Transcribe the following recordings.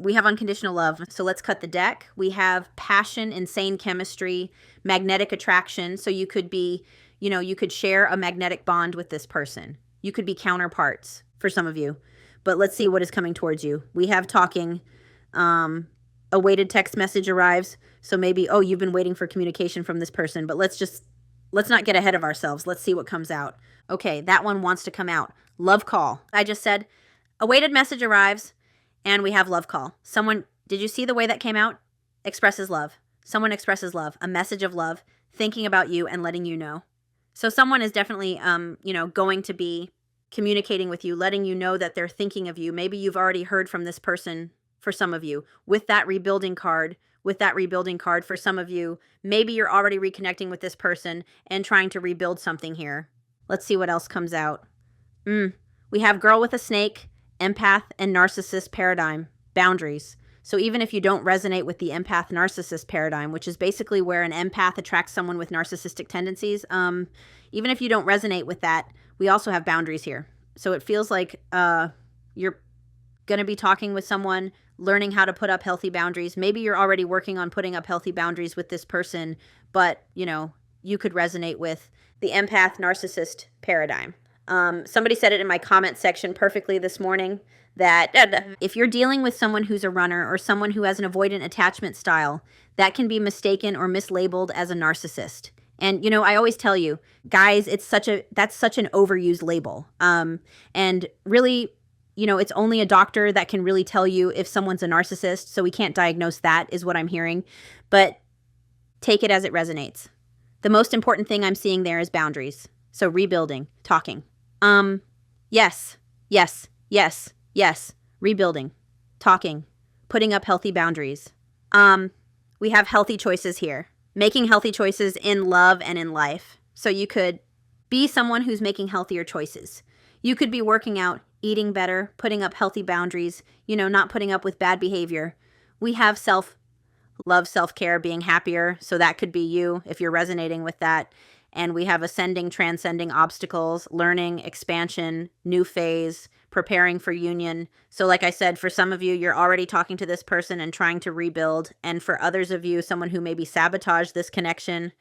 We have unconditional love. So let's cut the deck. We have passion, insane chemistry, magnetic attraction. So you could be, you could share a magnetic bond with this person. You could be counterparts for some of you. But let's see what is coming towards you. We have talking. A weighted text message arrives. So maybe, oh, you've been waiting for communication from this person. But let's not get ahead of ourselves. Let's see what comes out. Okay, that one wants to come out. Love call. I just said a weighted message arrives. And we have love call. Someone, did you see the way that came out? Expresses love. Someone expresses love, a message of love, thinking about you and letting you know. So someone is definitely, going to be communicating with you, letting you know that they're thinking of you. Maybe you've already heard from this person for some of you. With that rebuilding card for some of you, maybe you're already reconnecting with this person and trying to rebuild something here. Let's see what else comes out. We have girl with a snake, empath and narcissist paradigm, boundaries. So even if you don't resonate with the empath narcissist paradigm, which is basically where an empath attracts someone with narcissistic tendencies, even if you don't resonate with that, we also have boundaries here. So it feels like you're going to be talking with someone, learning how to put up healthy boundaries. Maybe you're already working on putting up healthy boundaries with this person, but you could resonate with the empath narcissist paradigm. Somebody said it in my comment section perfectly this morning that if you're dealing with someone who's a runner or someone who has an avoidant attachment style, that can be mistaken or mislabeled as a narcissist. And, I always tell you, guys, that's such an overused label. And really, it's only a doctor that can really tell you if someone's a narcissist. So we can't diagnose that, is what I'm hearing. But take it as it resonates. The most important thing I'm seeing there is boundaries. So rebuilding, talking. Yes. Rebuilding, talking, putting up healthy boundaries. We have healthy choices here. Making healthy choices in love and in life. So you could be someone who's making healthier choices. You could be working out, eating better, putting up healthy boundaries, not putting up with bad behavior. We have self-love, self-care, being happier. So that could be you if you're resonating with that. And we have ascending, transcending obstacles, learning, expansion, new phase, preparing for union. So like I said, for some of you, you're already talking to this person and trying to rebuild. And for others of you, someone who maybe sabotaged this connection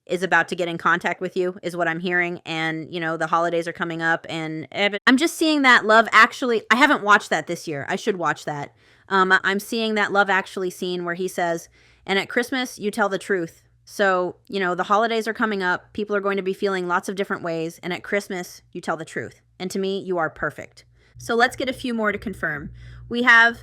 is about to get in contact with you, is what I'm hearing. And, the holidays are coming up. And I'm just seeing that Love Actually. I haven't watched that this year. I should watch that. I'm seeing that Love Actually scene where he says, and at Christmas, you tell the truth. So, the holidays are coming up. People are going to be feeling lots of different ways. And at Christmas, you tell the truth. And to me, you are perfect. So let's get a few more to confirm. We have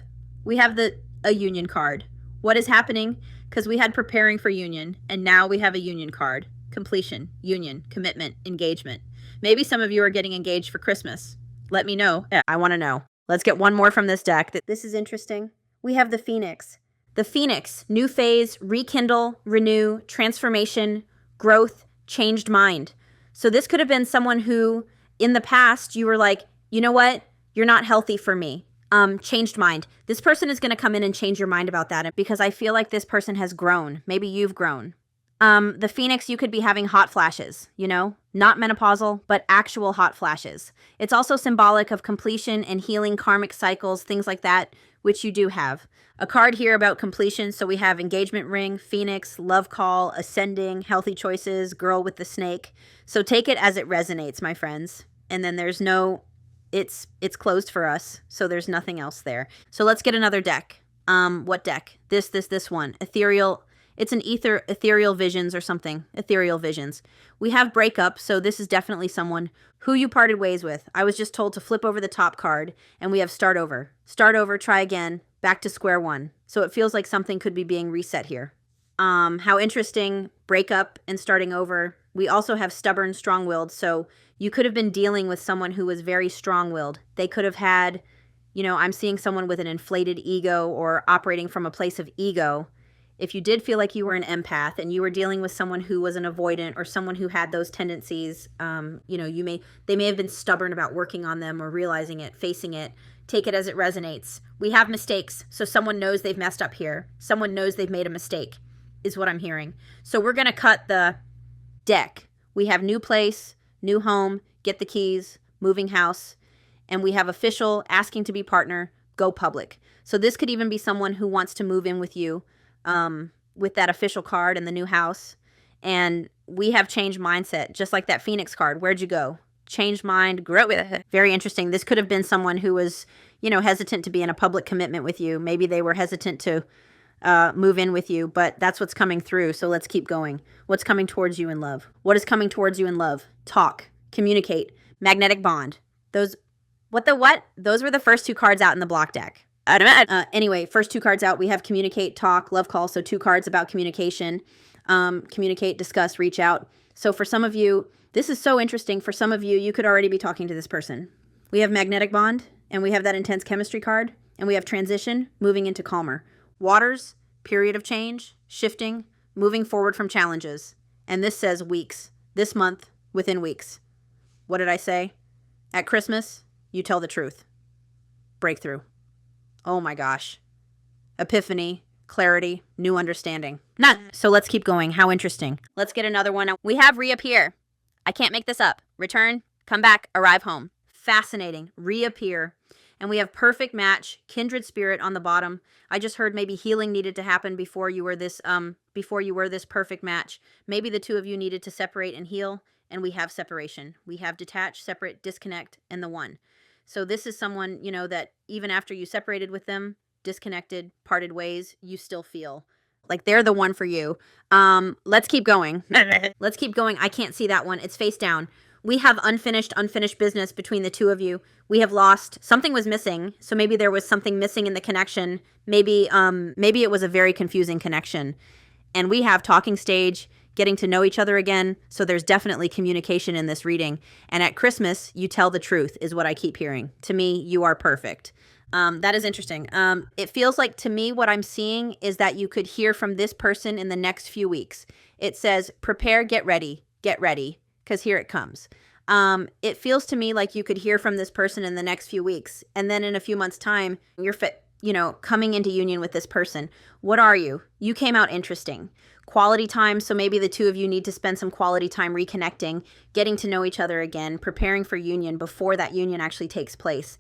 a union card. What is happening? Because we had preparing for union, and now we have a union card. Completion, union, commitment, engagement. Maybe some of you are getting engaged for Christmas. Let me know. Yeah, I want to know. Let's get one more from this deck. This is interesting. We have the Phoenix. The Phoenix, new phase, rekindle, renew, transformation, growth, changed mind. So this could have been someone who, in the past, you were like, you know what? You're not healthy for me. Changed mind. This person is going to come in and change your mind about that because I feel like this person has grown. Maybe you've grown. The Phoenix, you could be having hot flashes, not menopausal, but actual hot flashes. It's also symbolic of completion and healing karmic cycles, things like that, which you do have. A card here about completion. So we have engagement ring, Phoenix, love call, ascending, healthy choices, girl with the snake. So take it as it resonates, my friends. And then there's no, it's closed for us. So there's nothing else there. So let's get another deck. What deck? This one. Ethereal. It's an ethereal visions or something. Ethereal visions. We have breakup. So this is definitely someone who you parted ways with. I was just told to flip over the top card and we have start over. Start over, try again, back to square one. So it feels like something could be being reset here. How interesting, breakup and starting over. We also have stubborn, strong-willed. So you could have been dealing with someone who was very strong-willed. They could have had, I'm seeing someone with an inflated ego or operating from a place of ego. If you did feel like you were an empath and you were dealing with someone who was an avoidant or someone who had those tendencies, they may have been stubborn about working on them or realizing it, facing it. Take it as it resonates. We have mistakes. So someone knows they've messed up here. Someone knows they've made a mistake, is what I'm hearing. So we're going to cut the deck. We have new place, new home, get the keys, moving house, and we have official, asking to be partner, go public. So this could even be someone who wants to move in with you with that official card in the new house. And we have changed mindset, just like that Phoenix card. Where'd you go? Changed mind, grew up with it. Very interesting. This could have been someone who was, you know, hesitant to be in a public commitment with you. Maybe they were hesitant to move in with you, but that's what's coming through. So let's keep going. What's coming towards you in love? What is coming towards you in love? Talk, communicate, magnetic bond. Those, what? Those were the first 2 cards out in the block deck. Anyway, first 2 cards out, we have communicate, talk, love call. So 2 cards about communication, communicate, discuss, reach out. So for some of you, this is so interesting. For some of you, you could already be talking to this person. We have magnetic bond, and we have that intense chemistry card, and we have transition, moving into calmer. Waters, period of change, shifting, moving forward from challenges. And this says weeks. This month, within weeks. What did I say? At Christmas, you tell the truth. Breakthrough. Oh my gosh. Epiphany, clarity, new understanding. So let's keep going. How interesting. Let's get another one. We have reappear. I can't make this up. Return, come back, arrive home. Fascinating. Reappear. And we have perfect match, kindred spirit on the bottom. I just heard maybe healing needed to happen before you were this perfect match. Maybe the 2 of you needed to separate and heal, and we have separation. We have detach, separate, disconnect, and the one. So this is someone, you know, that even after you separated with them, disconnected, parted ways, you still feel like they're the one for you. Let's keep going. Let's keep going. I can't see that one. It's face down. We have unfinished business between the 2 of you. We have lost, something was missing. So maybe there was something missing in the connection. Maybe it was a very confusing connection. And we have talking stage, getting to know each other again. So there's definitely communication in this reading. And at Christmas, you tell the truth is what I keep hearing. To me, you are perfect. That is interesting. It feels like to me what I'm seeing is that you could hear from this person in the next few weeks. It says, prepare, get ready, because here it comes. It feels to me like you could hear from this person in the next few weeks. And then in a few months' time, you're coming into union with this person. What are you? You came out interesting. Quality time, so maybe the 2 of you need to spend some quality time reconnecting, getting to know each other again, preparing for union before that union actually takes place.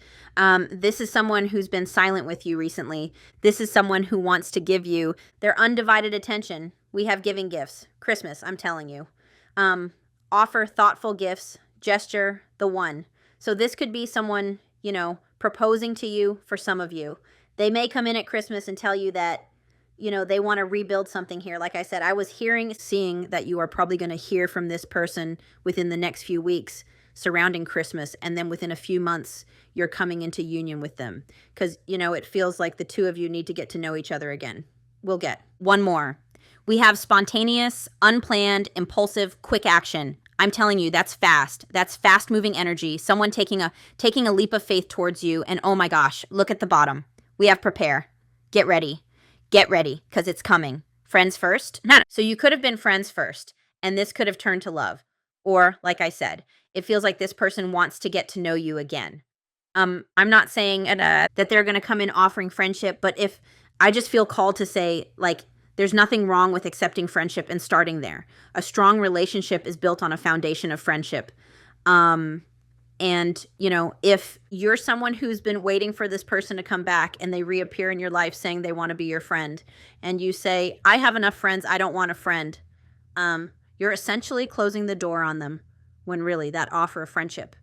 This is someone who's been silent with you recently. This is someone who wants to give you their undivided attention. We have giving gifts. Christmas, I'm telling you. Offer thoughtful gifts, gesture, the one. So this could be someone, you know, proposing to you for some of you. They may come in at Christmas and tell you that, you know, they want to rebuild something here. Like I said, I was seeing that you are probably going to hear from this person within the next few weeks surrounding Christmas. And then within a few months, you're coming into union with them. Because, you know, it feels like the 2 of you need to get to know each other again. We'll get one more. We have spontaneous, unplanned, impulsive, quick action. I'm telling you, that's fast. That's fast-moving energy. Someone taking a leap of faith towards you. And oh my gosh, look at the bottom. We have prepare. Get ready. Get ready, because it's coming. Friends first? No. So you could have been friends first, and this could have turned to love. Or, like I said, it feels like this person wants to get to know you again. I'm not saying that they're going to come in offering friendship, but if I just feel called to say, like, there's nothing wrong with accepting friendship and starting there. A strong relationship is built on a foundation of friendship. And, you know, if you're someone who's been waiting for this person to come back and they reappear in your life saying they want to be your friend, and you say, I have enough friends, I don't want a friend, you're essentially closing the door on them, when really that offer of friendship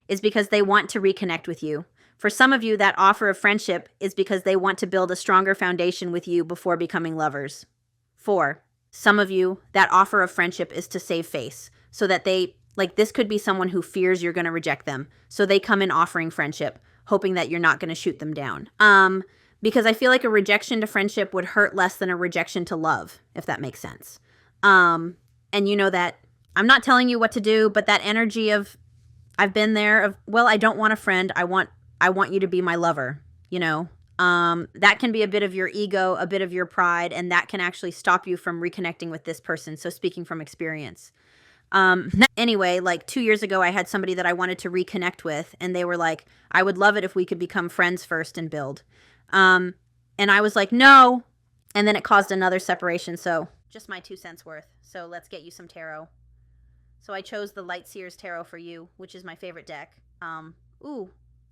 is because they want to reconnect with you. For some of you, that offer of friendship is because they want to build a stronger foundation with you before becoming lovers. 4, some of you, that offer of friendship is to save face, so that this could be someone who fears you're going to reject them. So they come in offering friendship, hoping that you're not going to shoot them down. Because I feel like a rejection to friendship would hurt less than a rejection to love, if that makes sense. And you know that I'm not telling you what to do, but that energy of, I've been there, of, well, I don't want a friend. I want you to be my lover, you know. That can be a bit of your ego, a bit of your pride, and that can actually stop you from reconnecting with this person. So speaking from experience. Anyway, like 2 years ago, I had somebody that I wanted to reconnect with, and they were like, I would love it if we could become friends first and build. And I was like, no. And then it caused another separation. So just my 2 cents worth. So let's get you some tarot. So I chose the Light Seers Tarot for you, which is my favorite deck. Ooh,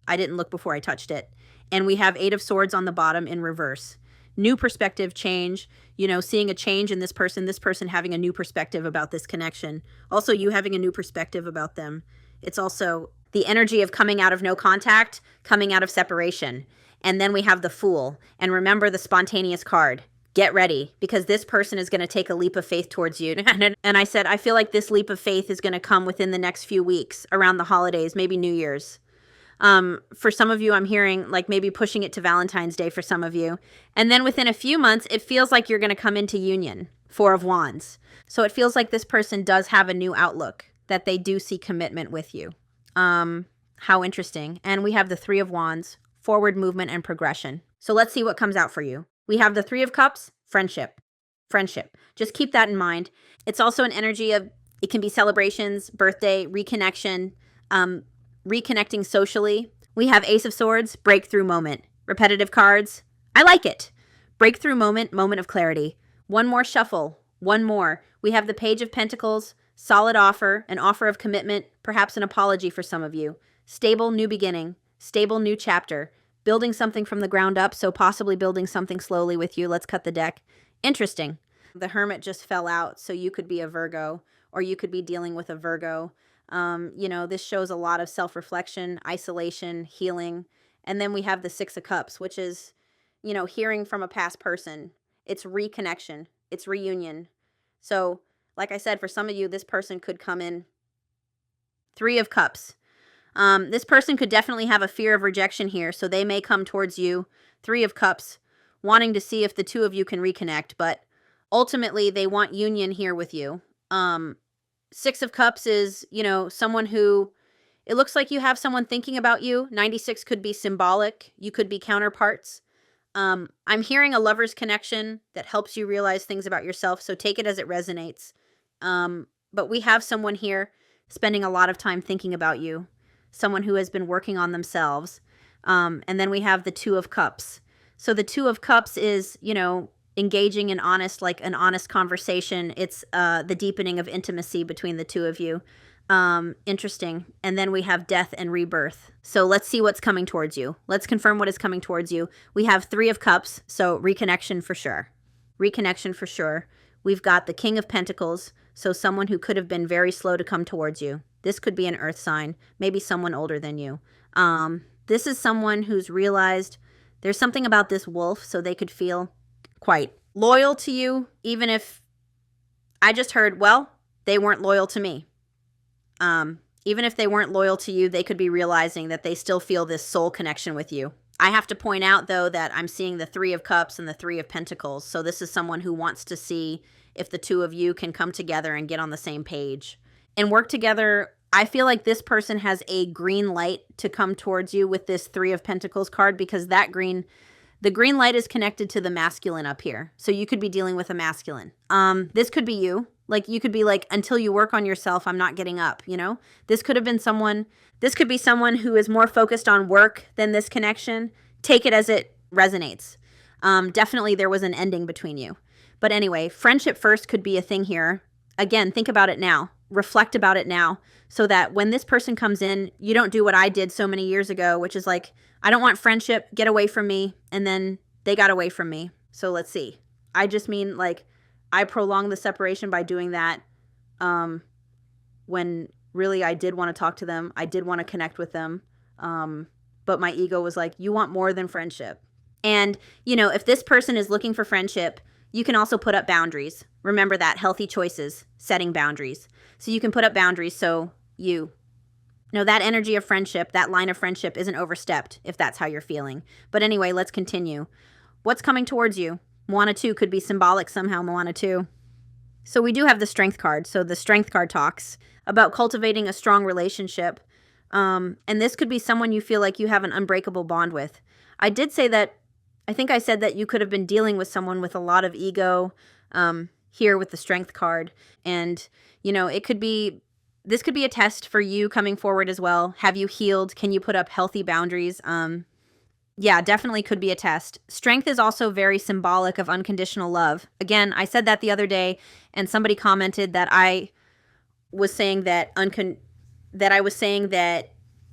I didn't look before I touched it. And we have 8 of Swords on the bottom in reverse. New perspective change, you know, seeing a change in this person having a new perspective about this connection. Also, you having a new perspective about them. It's also the energy of coming out of no contact, coming out of separation. And then we have the Fool. And remember the spontaneous card. Get ready, because this person is going to take a leap of faith towards you. And I said, I feel like this leap of faith is going to come within the next few weeks, around the holidays, maybe New Year's. For some of you, I'm hearing like maybe pushing it to Valentine's Day for some of you. And then within a few months, it feels like you're going to come into union. 4 of Wands. So it feels like this person does have a new outlook, that they do see commitment with you. How interesting. And we have the 3 of Wands, forward movement and progression. So let's see what comes out for you. We have the 3 of Cups, friendship. Friendship. Just keep that in mind. It's also an energy of, it can be celebrations, birthday, reconnection, reconnecting socially. We have Ace of Swords, breakthrough moment. Repetitive cards. I like it. Breakthrough moment, moment of clarity. One more shuffle. One more. We have the Page of Pentacles, solid offer, an offer of commitment, perhaps an apology for some of you. Stable new beginning, stable new chapter. Building something from the ground up, so possibly building something slowly with you. Let's cut the deck. Interesting. The Hermit just fell out, so you could be a Virgo, or you could be dealing with a Virgo. You know, this shows a lot of self-reflection, isolation, healing. And then we have the 6 of Cups, which is, you know, hearing from a past person. It's reconnection. It's reunion. So, like I said, for some of you, this person could come in. 3 of Cups. This person could definitely have a fear of rejection here, so they may come towards you. 3 of Cups, wanting to see if the 2 of you can reconnect, but ultimately they want union here with you. 6 of Cups is, you know, someone who, it looks like you have someone thinking about you. 96 could be symbolic. You could be counterparts. I'm hearing a lover's connection that helps you realize things about yourself, so take it as it resonates. But we have someone here spending a lot of time thinking about you. Someone who has been working on themselves. And then we have the 2 of Cups. So the 2 of Cups is, you know, engaging in honest, like an honest conversation. It's the deepening of intimacy between the 2 of you. Interesting. And then we have death and rebirth. So let's see what's coming towards you. Let's confirm what is coming towards you. We have 3 of Cups, so reconnection for sure. Reconnection for sure. We've got the King of Pentacles, so someone who could have been very slow to come towards you. This could be an earth sign, maybe someone older than you. This is someone who's realized there's something about this wolf, so they could feel quite loyal to you, even if I just heard, well, they weren't loyal to me. Even if they weren't loyal to you, they could be realizing that they still feel this soul connection with you. I have to point out, though, that I'm seeing the 3 of Cups and the 3 of Pentacles, so this is someone who wants to see if the 2 of you can come together and get on the same page and work together. I feel like this person has a green light to come towards you with this 3 of Pentacles card, because that the green light is connected to the masculine up here. So you could be dealing with a masculine. This could be you. Like, you could be like, until you work on yourself, I'm not getting up, you know? This could have been someone, this could be someone who is more focused on work than this connection. Take it as it resonates. Definitely there was an ending between you. But anyway, friendship first could be a thing here. Again, think about it now. Reflect about it now, so that when this person comes in, you don't do what I did so many years ago, which is like, I don't want friendship, get away from me, and then they got away from me. So let's see. I just mean, like, I prolonged the separation by doing that when really I did want to talk to them. I did want to connect with them. But my ego was like, you want more than friendship. And, you know, if this person is looking for friendship, you can also put up boundaries. Remember that, healthy choices, setting boundaries. So you can put up boundaries so you know that energy of friendship, that line of friendship isn't overstepped, if that's how you're feeling. But anyway, let's continue. What's coming towards you? Moana 2 could be symbolic somehow, Moana 2. So we do have the Strength card. So the Strength card talks about cultivating a strong relationship. And this could be someone you feel like you have an unbreakable bond with. I did say that, I think I said that you could have been dealing with someone with a lot of ego here with the Strength card. And, you know, it could be, this could be a test for you coming forward as well. Have you healed? Can you put up healthy boundaries? Yeah, definitely could be a test. Strength is also very symbolic of unconditional love. Again, I said that the other day, and somebody commented that I was saying that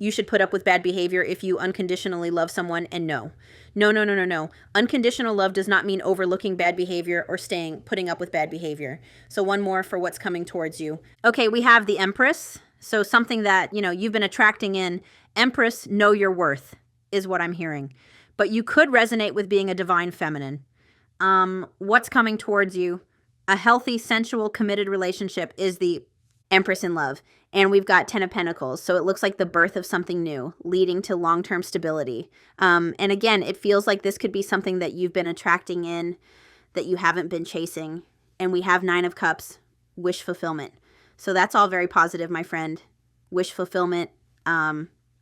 you should put up with bad behavior if you unconditionally love someone, and no. No, no, no, no, no. Unconditional love does not mean overlooking bad behavior or putting up with bad behavior. So one more for what's coming towards you. Okay, we have the Empress. So something that, you've been attracting in. Empress, know your worth is what I'm hearing. But you could resonate with being a divine feminine. What's coming towards you? A healthy, sensual, committed relationship is the Empress in love. And we've got 10 of Pentacles. So it looks like the birth of something new, leading to long-term stability. And again, it feels like this could be something that you've been attracting in, that you haven't been chasing. And we have 9 of Cups, wish fulfillment. So that's all very positive, my friend. Wish fulfillment,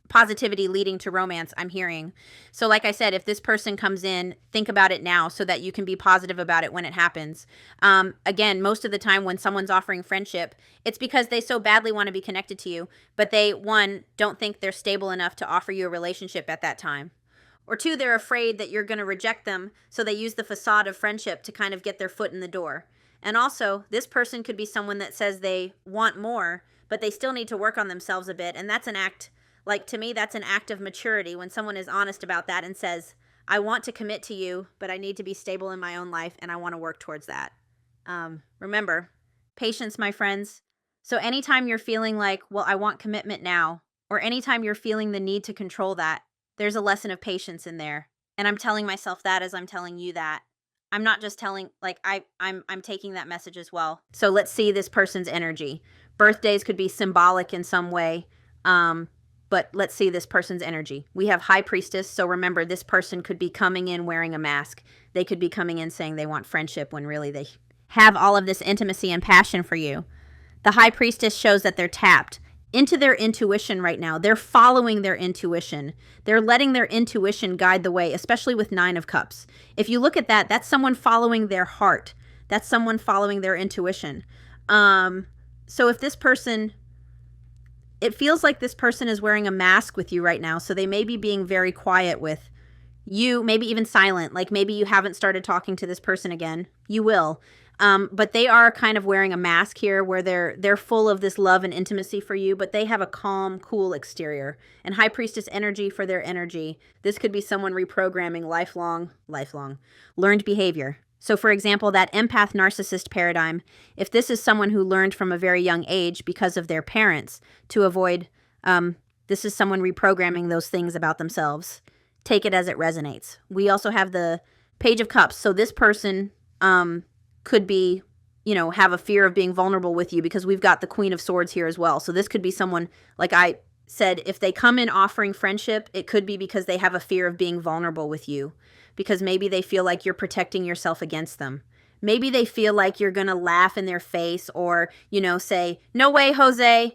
positivity leading to romance, I'm hearing. So like I said, if this person comes in, think about it now so that you can be positive about it when it happens. Again, most of the time when someone's offering friendship, it's because they so badly want to be connected to you, but they, 1, don't think they're stable enough to offer you a relationship at that time. Or 2, they're afraid that you're going to reject them, so they use the facade of friendship to kind of get their foot in the door. And also, this person could be someone that says they want more, but they still need to work on themselves a bit, and that's an act. Like, to me, that's an act of maturity when someone is honest about that and says, I want to commit to you, but I need to be stable in my own life, and I want to work towards that. Remember, patience, my friends. So anytime you're feeling like, well, I want commitment now, or anytime you're feeling the need to control that, there's a lesson of patience in there. And I'm telling myself that as I'm telling you that. I'm not just telling, like, I'm taking that message as well. So let's see this person's energy. Birthdays could be symbolic in some way. But let's see this person's energy. We have High Priestess, so remember, this person could be coming in wearing a mask. They could be coming in saying they want friendship when really they have all of this intimacy and passion for you. The High Priestess shows that they're tapped into their intuition right now. They're following their intuition. They're letting their intuition guide the way, especially with 9 of Cups. If you look at that, that's someone following their heart. That's someone following their intuition. So if this person... It feels like this person is wearing a mask with you right now, so they may be being very quiet with you, maybe even silent, like maybe you haven't started talking to this person again. You will. But they are kind of wearing a mask here where they're full of this love and intimacy for you, but they have a calm, cool exterior. And High Priestess energy for their energy. This could be someone reprogramming lifelong, learned behavior. So for example, that empath narcissist paradigm, if this is someone who learned from a very young age because of their parents to avoid, this is someone reprogramming those things about themselves. Take it as it resonates. We also have the Page of Cups. So this person could be, have a fear of being vulnerable with you because we've got the Queen of Swords here as well. So this could be someone, like I said, if they come in offering friendship, it could be because they have a fear of being vulnerable with you. Because maybe they feel like you're protecting yourself against them. Maybe they feel like you're going to laugh in their face or, say, no way, Jose,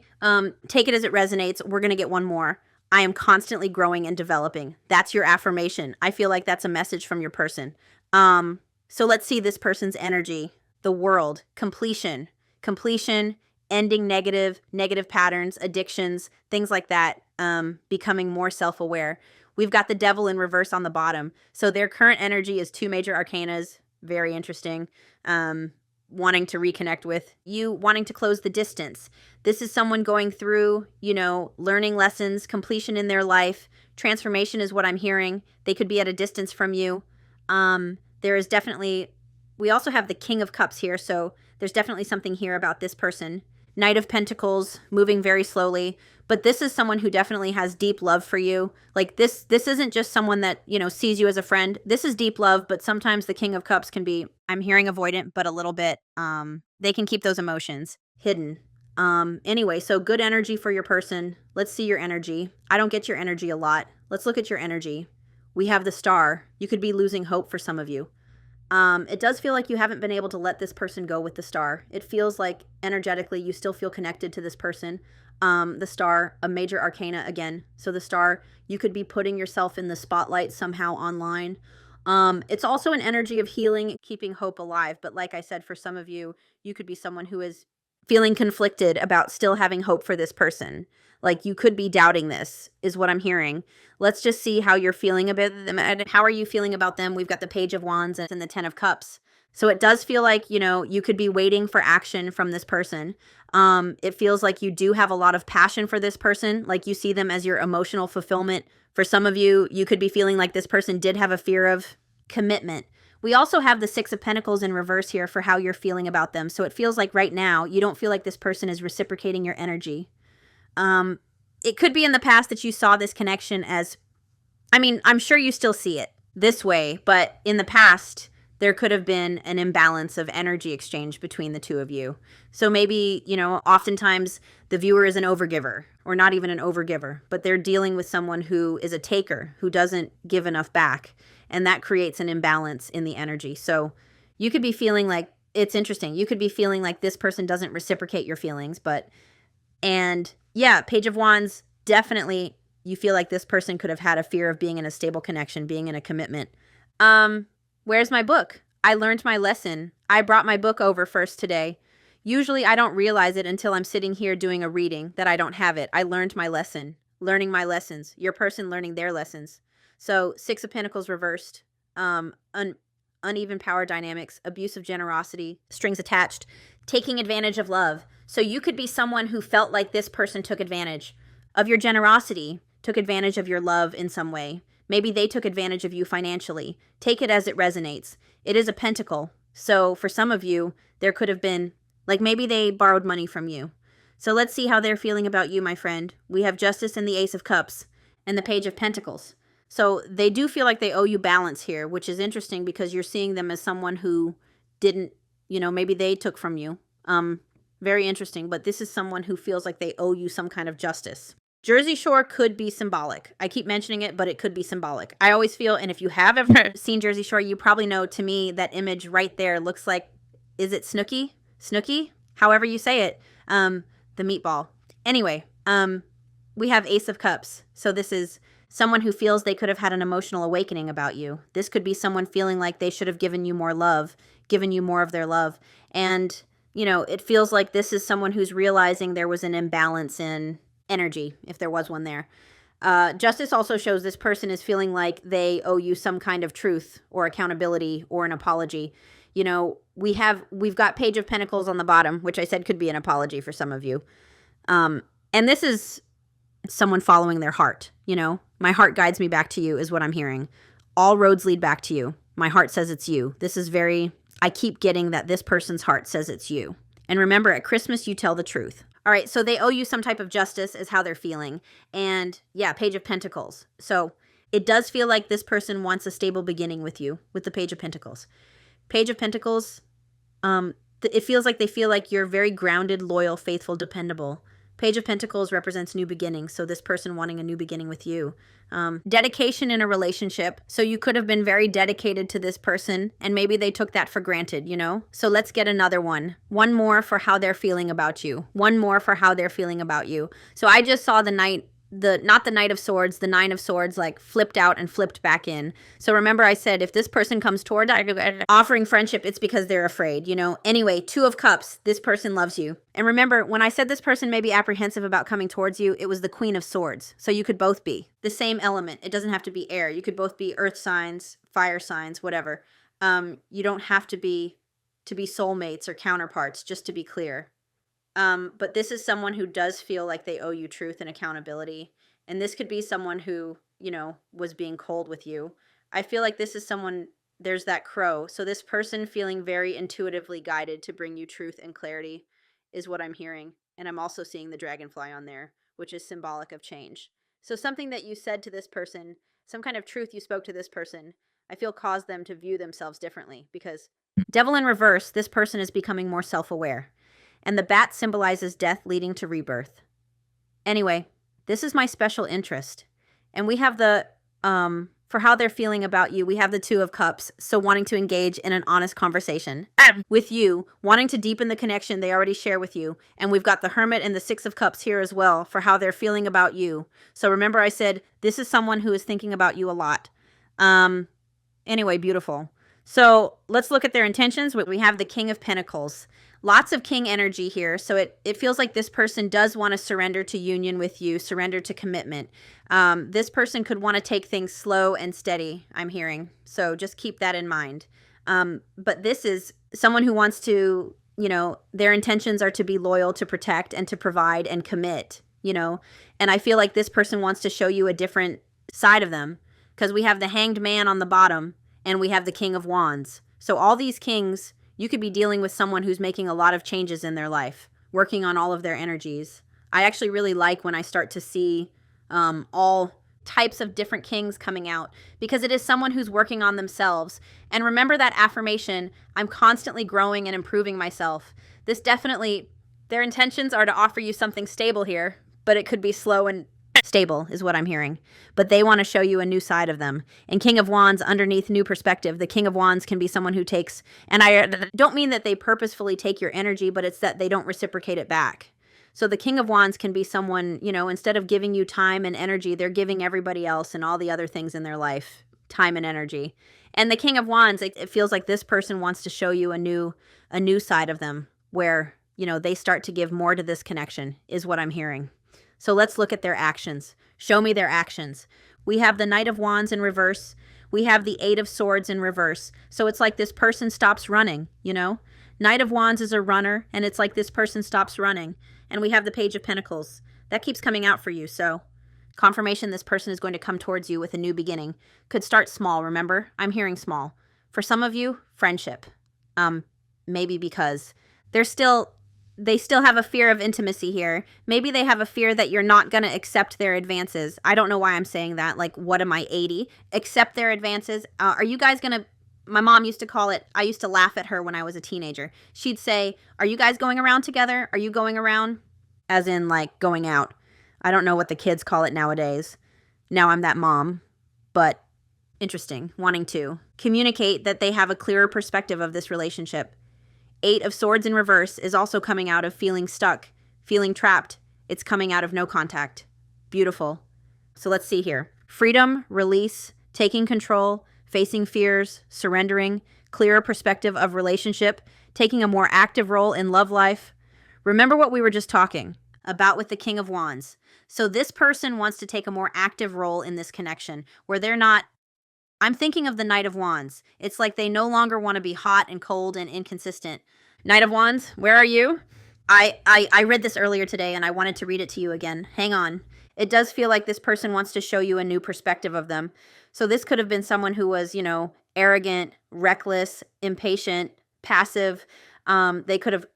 take it as it resonates. We're going to get one more. I am constantly growing and developing. That's your affirmation. I feel like that's a message from your person. So let's see this person's energy. The World, completion, ending negative patterns, addictions, things like that, becoming more self-aware. We've got the Devil in reverse on the bottom. So their current energy is 2 major arcanas. Very interesting. Wanting to reconnect with you, wanting to close the distance. This is someone going through, learning lessons, completion in their life. Transformation is what I'm hearing. They could be at a distance from you. There is definitely, we also have the King of Cups here. So there's definitely something here about this person. Knight of Pentacles, moving very slowly. But this is someone who definitely has deep love for you. Like this isn't just someone that, sees you as a friend. This is deep love, but sometimes the King of Cups can be, I'm hearing avoidant, but a little bit, they can keep those emotions hidden. Anyway, so good energy for your person. Let's see your energy. I don't get your energy a lot. Let's look at your energy. We have the Star. You could be losing hope for some of you. It does feel like you haven't been able to let this person go with the Star. It feels like energetically you still feel connected to this person. The Star, a major arcana again. So the Star, you could be putting yourself in the spotlight somehow online. It's also an energy of healing, keeping hope alive. But like I said, for some of you, you could be someone who is feeling conflicted about still having hope for this person. Like you could be doubting this, is what I'm hearing. Let's just see how you're feeling about them. How are you feeling about them? We've got the Page of Wands and the Ten of Cups. So it does feel like, you know, you could be waiting for action from this person. It feels like you do have a lot of passion for this person. Like you see them as your emotional fulfillment. For some of you, you could be feeling like this person did have a fear of commitment. We also have the Six of Pentacles in reverse here for how you're feeling about them. So it feels like right now, you don't feel like this person is reciprocating your energy. It could be in the past that you saw this connection as, I mean, I'm sure you still see it this way, but in the past, there could have been an imbalance of energy exchange between the two of you. So maybe, you know, oftentimes the viewer is an overgiver, or not even an overgiver, but they're dealing with someone who is a taker, who doesn't give enough back. And that creates an imbalance in the energy. So you could be feeling like, it's interesting, you could be feeling like this person doesn't reciprocate your feelings, and yeah, Page of Wands, definitely you feel like this person could have had a fear of being in a stable connection, being in a commitment. Where's my book? I learned my lesson. I brought my book over first today. Usually I don't realize it until I'm sitting here doing a reading that I don't have it. I learned my lesson, learning my lessons, your person learning their lessons. So Six of Pentacles reversed, uneven power dynamics, abuse of generosity, strings attached, taking advantage of love. So you could be someone who felt like this person took advantage of your generosity, took advantage of your love in some way. Maybe they took advantage of you financially. Take it as it resonates. It is a pentacle. So for some of you, there could have been, like maybe they borrowed money from you. So let's see how they're feeling about you, my friend. We have Justice and the Ace of Cups and the Page of Pentacles. So they do feel like they owe you balance here, which is interesting because you're seeing them as someone who didn't, you know, maybe they took from you. Very interesting, but this is someone who feels like they owe you some kind of justice. Jersey Shore could be symbolic. I keep mentioning it, but it could be symbolic. I always feel, and if you have ever seen Jersey Shore, you probably know, to me, that image right there looks like, is it Snooki? Snooki? However you say it. The meatball. Anyway, we have Ace of Cups. So this is someone who feels they could have had an emotional awakening about you. This could be someone feeling like they should have given you more love, given you more of their love. And, you know, it feels like this is someone who's realizing there was an imbalance in energy, if there was one there. Justice also shows this person is feeling like they owe you some kind of truth or accountability or an apology. You know, we've got Page of Pentacles on the bottom, which I said could be an apology for some of you. And this is someone following their heart, you know. My heart guides me back to you is what I'm hearing. All roads lead back to you. My heart says it's you. This is very, I keep getting that this person's heart says it's you. And remember, at Christmas, you tell the truth. All right, so they owe you some type of justice is how they're feeling. And yeah, Page of Pentacles. So it does feel like this person wants a stable beginning with you, with the Page of Pentacles. Page of Pentacles, it feels like they feel like you're very grounded, loyal, faithful, dependable. Page of Pentacles represents new beginnings, so this person wanting a new beginning with you. Dedication in a relationship, so you could have been very dedicated to this person, and maybe they took that for granted, you know? So let's get another one. One more for how they're feeling about you. One more for how they're feeling about you. So I just saw the Knight, not the Knight of Swords, the Nine of Swords, like flipped out and flipped back in. So remember I said, if this person comes toward offering friendship, it's because they're afraid, you know? Anyway, Two of Cups, this person loves you. And remember, when I said this person may be apprehensive about coming towards you, it was the Queen of Swords. So you could both be the same element. It doesn't have to be air. You could both be earth signs, fire signs, whatever. You don't have to be soulmates or counterparts, just to be clear. But this is someone who does feel like they owe you truth and accountability. And this could be someone who, you know, was being cold with you. I feel like this is someone, there's that crow. So this person feeling very intuitively guided to bring you truth and clarity is what I'm hearing. And I'm also seeing the dragonfly on there, which is symbolic of change. So something that you said to this person, some kind of truth you spoke to this person, I feel caused them to view themselves differently, because Devil in reverse, this person is becoming more self-aware. And the bat symbolizes death leading to rebirth. Anyway, this is my special interest. And we have the, for how they're feeling about you, we have the Two of Cups. So wanting to engage in an honest conversation with you, wanting to deepen the connection they already share with you. And we've got the Hermit and the Six of Cups here as well for how they're feeling about you. So remember I said, this is someone who is thinking about you a lot. Anyway, beautiful. So let's look at their intentions. We have the King of Pentacles. Lots of king energy here. So it feels like this person does want to surrender to union with you, surrender to commitment. This person could want to take things slow and steady, I'm hearing. So just keep that in mind. But this is someone who wants to, their intentions are to be loyal, to protect, and to provide and commit, And I feel like this person wants to show you a different side of them, because we have the Hanged Man on the bottom and we have the King of Wands. So all these kings, you could be dealing with someone who's making a lot of changes in their life, working on all of their energies. I actually really like when I start to see all types of different kings coming out, because it is someone who's working on themselves. And remember that affirmation, I'm constantly growing and improving myself. This definitely, their intentions are to offer you something stable here, but it could be slow and stable is what I'm hearing. But they want to show you a new side of them. And King of Wands, underneath new perspective, the King of Wands can be someone who takes, and I don't mean that they purposefully take your energy, but it's that they don't reciprocate it back. So the King of Wands can be someone, instead of giving you time and energy, they're giving everybody else and all the other things in their life time and energy. And the King of Wands, it feels like this person wants to show you a new side of them where, they start to give more to this connection is what I'm hearing. So let's look at their actions. Show me their actions. We have the Knight of Wands in reverse. We have the Eight of Swords in reverse. So it's like this person stops running, Knight of Wands is a runner, and it's like this person stops running. And we have the Page of Pentacles. That keeps coming out for you. So confirmation this person is going to come towards you with a new beginning. Could start small, remember? I'm hearing small. For some of you, friendship. Maybe because they still have a fear of intimacy here. Maybe they have a fear that you're not going to accept their advances. I don't know why I'm saying that. Like, what am I, 80? Accept their advances. Are you guys going to... My mom used to call it, I used to laugh at her when I was a teenager. She'd say, are you guys going around together? Are you going around? As in, like, going out. I don't know what the kids call it nowadays. Now I'm that mom. But interesting, wanting to communicate that they have a clearer perspective of this relationship. Eight of Swords in reverse is also coming out of feeling stuck, feeling trapped. It's coming out of no contact. Beautiful. So let's see here. Freedom, release, taking control, facing fears, surrendering, clearer perspective of relationship, taking a more active role in love life. Remember what we were just talking about with the King of Wands. So this person wants to take a more active role in this connection where they're not... I'm thinking of the Knight of Wands. It's like they no longer want to be hot and cold and inconsistent. Knight of Wands, where are you? I read this earlier today and I wanted to read it to you again. Hang on. It does feel like this person wants to show you a new perspective of them. So this could have been someone who was, arrogant, reckless, impatient, passive. They could have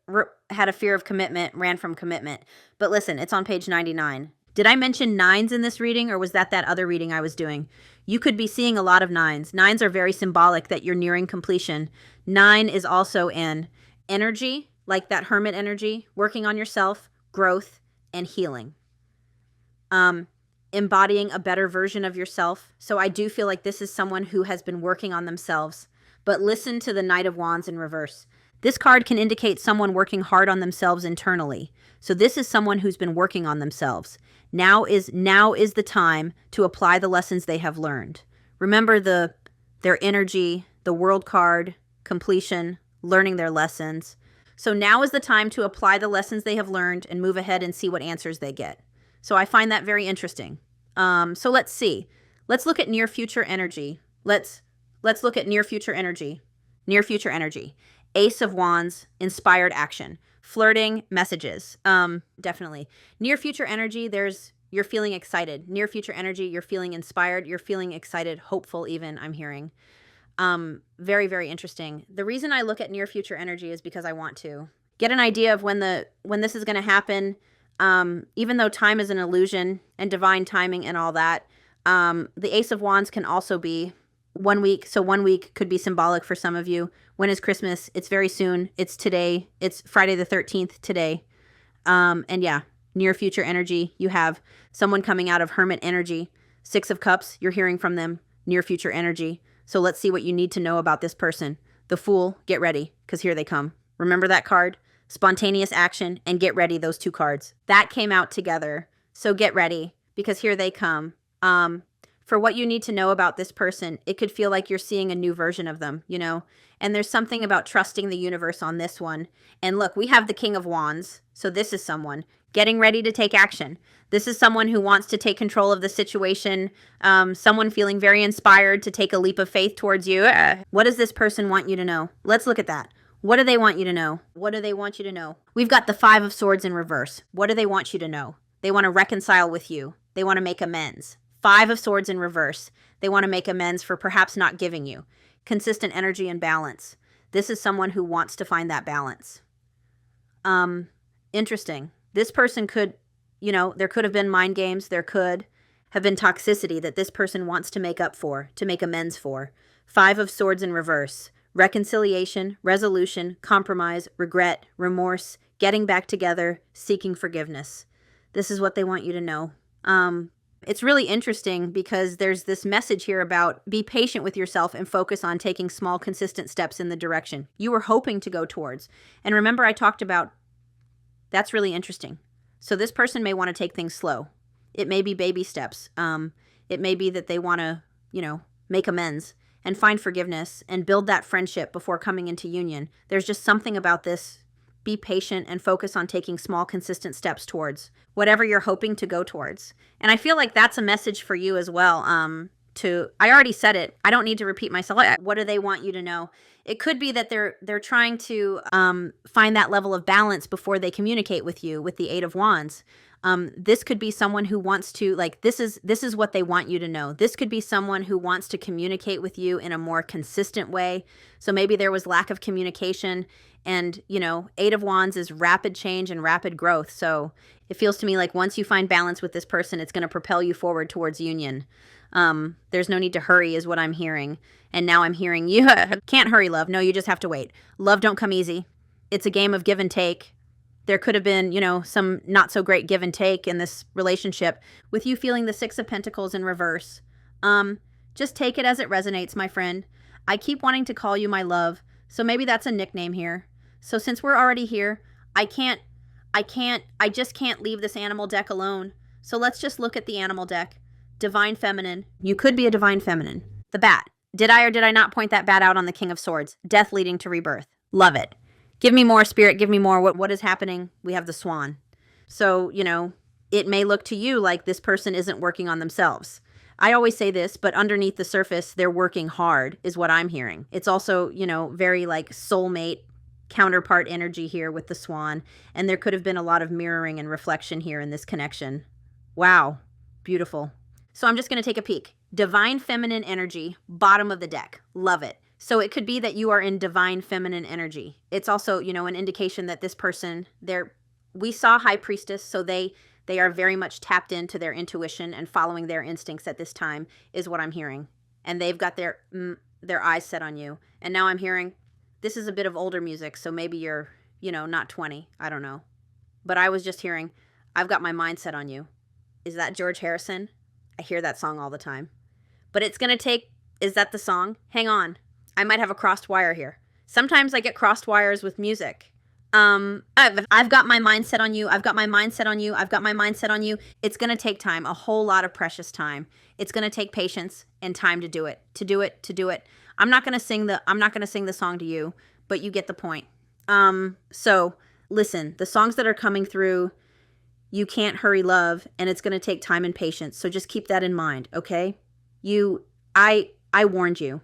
had a fear of commitment, ran from commitment. But listen, it's on page 99. Did I mention nines in this reading, or was that other reading I was doing? You could be seeing a lot of nines. Nines are very symbolic that you're nearing completion. 9 is also an energy, like that hermit energy, working on yourself, growth, and healing. Embodying a better version of yourself. So I do feel like this is someone who has been working on themselves. But listen to the Knight of Wands in reverse. This card can indicate someone working hard on themselves internally. So this is someone who's been working on themselves. Now is the time to apply the lessons they have learned. Remember their energy, the World card, completion, learning their lessons. So now is the time to apply the lessons they have learned and move ahead and see what answers they get. So I find that very interesting. So let's see. Let's look at near future energy. Let's look at near future energy. Near future energy. Ace of Wands, inspired action. Flirting, messages. Definitely. Near future energy, you're feeling excited. Near future energy, you're feeling inspired. You're feeling excited, hopeful even, I'm hearing. Very, very interesting. The reason I look at near future energy is because I want to get an idea of when this is going to happen. Even though time is an illusion and divine timing and all that, the Ace of Wands can also be 1 week. So 1 week could be symbolic for some of you. When is Christmas? It's very soon. It's today. It's Friday the 13th today. And yeah, near future energy. You have someone coming out of hermit energy. 6 of Cups. You're hearing from them. Near future energy. So let's see what you need to know about this person. The Fool. Get ready, because here they come. Remember that card? Spontaneous action and get ready, those 2 cards. That came out together. So get ready, because here they come. for what you need to know about this person, it could feel like you're seeing a new version of them, you know? And there's something about trusting the universe on this one. And look, we have the King of Wands. So this is someone getting ready to take action. This is someone who wants to take control of the situation, someone feeling very inspired to take a leap of faith towards you. What does this person want you to know? Let's look at that. What do they want you to know? What do they want you to know? We've got the Five of Swords in reverse. What do they want you to know? They want to reconcile with you. They want to make amends. Five of Swords in reverse. They want to make amends for perhaps not giving you. Consistent energy and balance. This is someone who wants to find that balance. Interesting. This person could, you know, there could have been mind games. There could have been toxicity that this person wants to make up for, to make amends for. Five of Swords in reverse. Reconciliation, resolution, compromise, regret, remorse, getting back together, seeking forgiveness. This is what they want you to know. It's really interesting because there's this message here about be patient with yourself and focus on taking small, consistent steps in the direction you were hoping to go towards. And remember, I talked about that's really interesting. So this person may want to take things slow. It may be baby steps. It may be that they want to, you know, make amends and find forgiveness and build that friendship before coming into union. There's just something about this. Be patient and focus on taking small, consistent steps towards whatever you're hoping to go towards. And I feel like that's a message for you as well. I already said it. I don't need to repeat myself. What do they want you to know? It could be that they're trying to find that level of balance before they communicate with you with the Eight of Wands. This could be someone who wants to, like, this is what they want you to know. This could be someone who wants to communicate with you in a more consistent way. So maybe there was lack of communication, and, you know, Eight of Wands is rapid change and rapid growth. So it feels to me like once you find balance with this person, it's going to propel you forward towards union. There's no need to hurry is what I'm hearing. And now I'm hearing you can't hurry, love. No, you just have to wait. Love don't come easy. It's a game of give and take. There could have been, you know, some not so great give and take in this relationship with you feeling the Six of Pentacles in reverse. Just take it as it resonates, my friend. I keep wanting to call you my love. So maybe that's a nickname here. So since we're already here, I just can't leave this animal deck alone. So let's just look at the animal deck. Divine Feminine. You could be a Divine Feminine. The bat. Did I or did I not point that bat out on the King of Swords? Death leading to rebirth. Love it. Give me more, Spirit. Give me more. What is happening? We have the Swan. So, you know, it may look to you like this person isn't working on themselves. I always say this, but underneath the surface, they're working hard is what I'm hearing. It's also, you know, very like soulmate counterpart energy here with the Swan. And there could have been a lot of mirroring and reflection here in this connection. Wow. Beautiful. So I'm just going to take a peek. Divine Feminine energy, bottom of the deck. Love it. So it could be that you are in Divine Feminine energy. It's also, you know, an indication that this person, we saw High Priestess, so they are very much tapped into their intuition and following their instincts at this time is what I'm hearing. And they've got their eyes set on you. And now I'm hearing, this is a bit of older music, so maybe you're, you know, not 20. I don't know. But I was just hearing, I've got my mind set on you. Is that George Harrison? I hear that song all the time. But it's going to take, is that the song? Hang on. I might have a crossed wire here. Sometimes I get crossed wires with music. I've got my mind set on you. I've got my mind set on you. I've got my mind set on you. It's going to take time, a whole lot of precious time. It's going to take patience and time to do it, to do it, to do it. I'm not going to sing the song to you, but you get the point. So listen, the songs that are coming through, you can't hurry love, and it's going to take time and patience. So just keep that in mind. Okay. I warned you.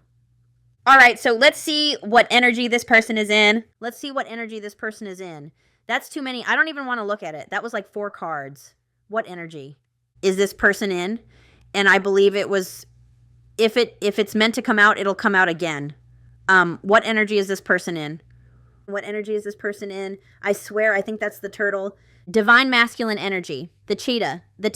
All right, so let's see what energy this person is in. Let's see what energy this person is in. That's too many. I don't even want to look at it. That was like 4 cards. What energy is this person in? And I believe it was, if it's meant to come out, it'll come out again. What energy is this person in? What energy is this person in? I swear, I think that's the turtle. Divine masculine energy. The cheetah, the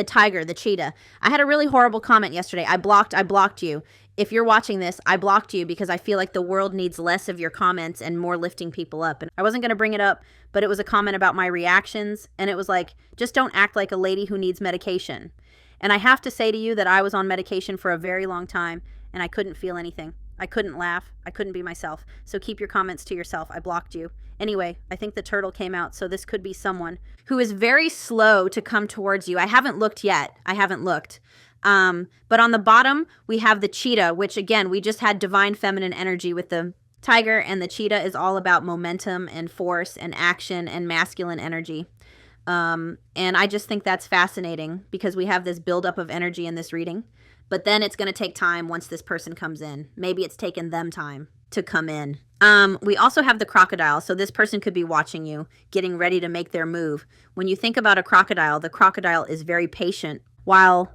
tiger, the cheetah. I had a really horrible comment yesterday. I blocked you. If you're watching this, I blocked you because I feel like the world needs less of your comments and more lifting people up. And I wasn't going to bring it up, but it was a comment about my reactions. And it was like, just don't act like a lady who needs medication. And I have to say to you that I was on medication for a very long time and I couldn't feel anything. I couldn't laugh. I couldn't be myself. So keep your comments to yourself. I blocked you. Anyway, I think the turtle came out. So this could be someone who is very slow to come towards you. I haven't looked yet. I haven't looked. But on the bottom, we have the cheetah, which again, we just had divine feminine energy with the tiger, and the cheetah is all about momentum and force and action and masculine energy. And I just think that's fascinating because we have this buildup of energy in this reading. But then it's going to take time once this person comes in. Maybe it's taken them time to come in. We also have the crocodile. So this person could be watching you, getting ready to make their move. When you think about a crocodile, the crocodile is very patient while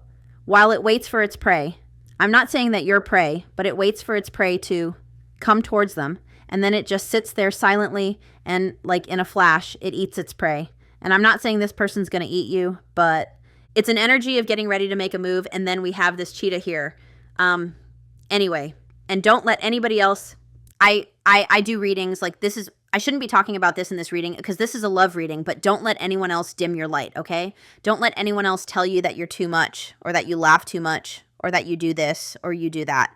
it waits for its prey. I'm not saying that you're prey, but it waits for its prey to come towards them. And then it just sits there silently, and like in a flash, it eats its prey. And I'm not saying this person's going to eat you, but it's an energy of getting ready to make a move. And then we have this cheetah here. Anyway, and don't let anybody else. I do readings like this is. I shouldn't be talking about this in this reading because this is a love reading, but don't let anyone else dim your light, okay? Don't let anyone else tell you that you're too much or that you laugh too much or that you do this or you do that.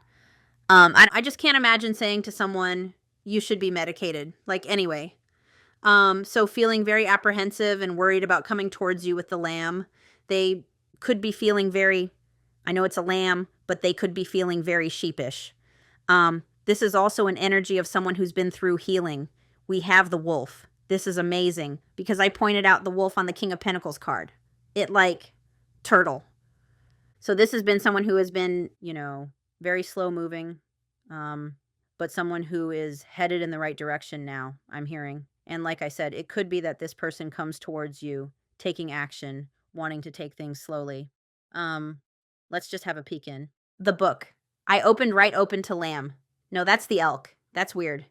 I just can't imagine saying to someone, you should be medicated. Like, anyway. So feeling very apprehensive and worried about coming towards you with the lamb. They could be feeling very, I know it's a lamb, but they could be feeling very sheepish. This is also an energy of someone who's been through healing. We have the wolf. This is amazing because I pointed out the wolf on the King of Pentacles card. It like turtle. So this has been someone who has been, very slow moving, but someone who is headed in the right direction now, I'm hearing. And like I said, it could be that this person comes towards you, taking action, wanting to take things slowly. Let's just have a peek in. The book. I opened right open to lamb. No, that's the elk. That's weird.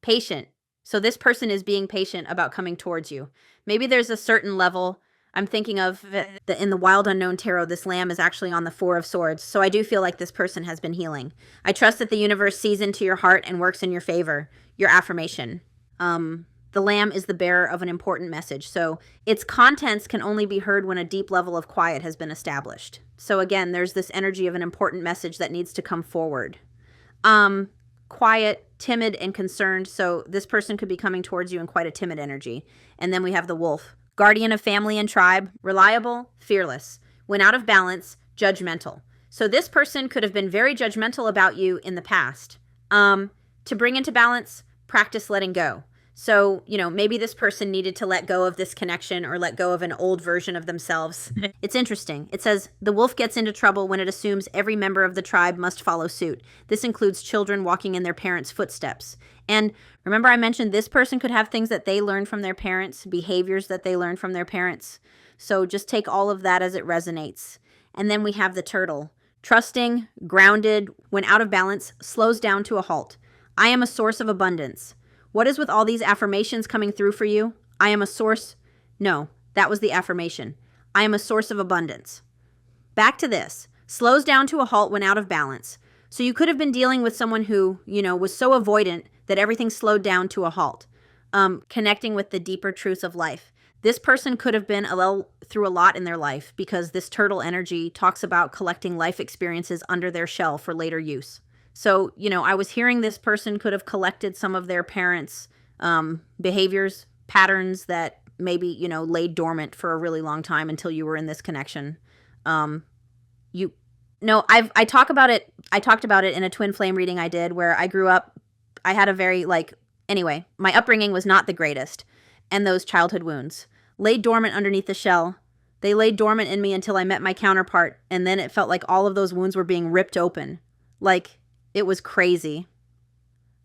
Patient. So this person is being patient about coming towards you. Maybe there's a certain level. I'm thinking of in the Wild Unknown Tarot, this lamb is actually on the 4 of Swords. So I do feel like this person has been healing. I trust that the universe sees into your heart and works in your favor. Your affirmation. The lamb is the bearer of an important message. So its contents can only be heard when a deep level of quiet has been established. So again, there's this energy of an important message that needs to come forward. Quiet, timid, and concerned. So this person could be coming towards you in quite a timid energy. And then we have the wolf. Guardian of family and tribe, reliable, fearless. When out of balance, judgmental. So this person could have been very judgmental about you in the past. To bring into balance, practice letting go. So, maybe this person needed to let go of this connection or let go of an old version of themselves. It's interesting. It says, the wolf gets into trouble when it assumes every member of the tribe must follow suit. This includes children walking in their parents' footsteps. And remember I mentioned this person could have things that they learned from their parents, behaviors that they learned from their parents. So just take all of that as it resonates. And then we have the turtle. Trusting, grounded, when out of balance, slows down to a halt. I am a source of abundance. What is with all these affirmations coming through for you? I am a source. No, that was the affirmation. I am a source of abundance. Back to this. Slows down to a halt when out of balance. So you could have been dealing with someone who, was so avoidant that everything slowed down to a halt. Connecting with the deeper truths of life. This person could have been through a lot in their life because this turtle energy talks about collecting life experiences under their shell for later use. So, I was hearing this person could have collected some of their parents' behaviors, patterns that maybe, laid dormant for a really long time until you were in this connection. I talked about it in a twin flame reading I did where I grew up. I had a very my upbringing was not the greatest. And those childhood wounds laid dormant underneath the shell. They laid dormant in me until I met my counterpart. And then it felt like all of those wounds were being ripped open. It was crazy.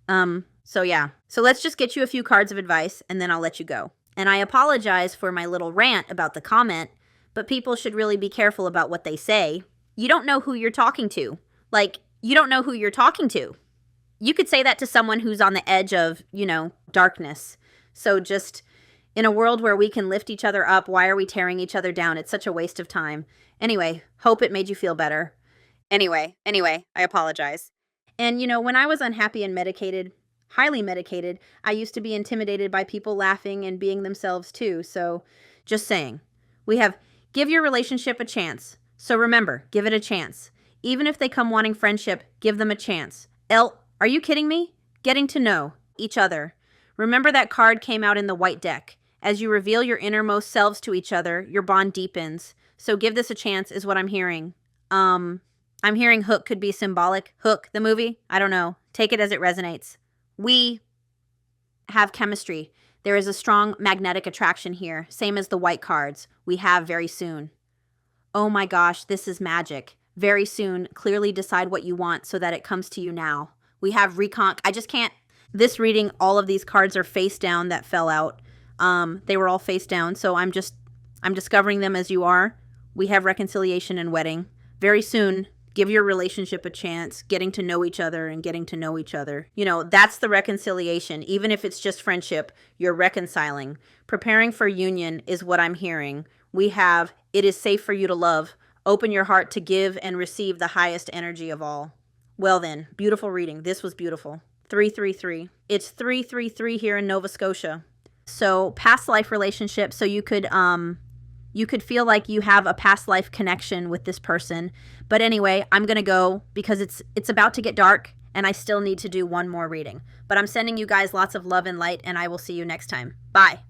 So yeah. So let's just get you a few cards of advice and then I'll let you go. And I apologize for my little rant about the comment, but people should really be careful about what they say. You don't know who you're talking to. You don't know who you're talking to. You could say that to someone who's on the edge of, darkness. So just in a world where we can lift each other up, why are we tearing each other down? It's such a waste of time. Anyway, hope it made you feel better. Anyway, I apologize. And, when I was unhappy and medicated, highly medicated, I used to be intimidated by people laughing and being themselves too. So just saying, we have give your relationship a chance. So remember, give it a chance. Even if they come wanting friendship, give them a chance. Are you kidding me? Getting to know each other. Remember that card came out in the white deck. As you reveal your innermost selves to each other, your bond deepens. So give this a chance is what I'm hearing. I'm hearing Hook could be symbolic. Hook, the movie. I don't know. Take it as it resonates. We have chemistry. There is a strong magnetic attraction here. Same as the white cards. We have very soon. Oh my gosh, this is magic. Very soon. Clearly decide what you want so that it comes to you now. We have Reconc. I just can't. This reading, all of these cards are face down that fell out. They were all face down. So I'm discovering them as you are. We have reconciliation and wedding. Very soon. Give your relationship a chance, getting to know each other and getting to know each other. You know, that's the reconciliation. Even if it's just friendship, you're reconciling. Preparing for union is what I'm hearing. We have, it is safe for you to love. Open your heart to give and receive the highest energy of all. Well then, beautiful reading. This was beautiful. 333. It's 333 here in Nova Scotia. So past life relationship. So you could feel like you have a past life connection with this person. But anyway, I'm going to go because it's about to get dark and I still need to do one more reading. But I'm sending you guys lots of love and light and I will see you next time. Bye.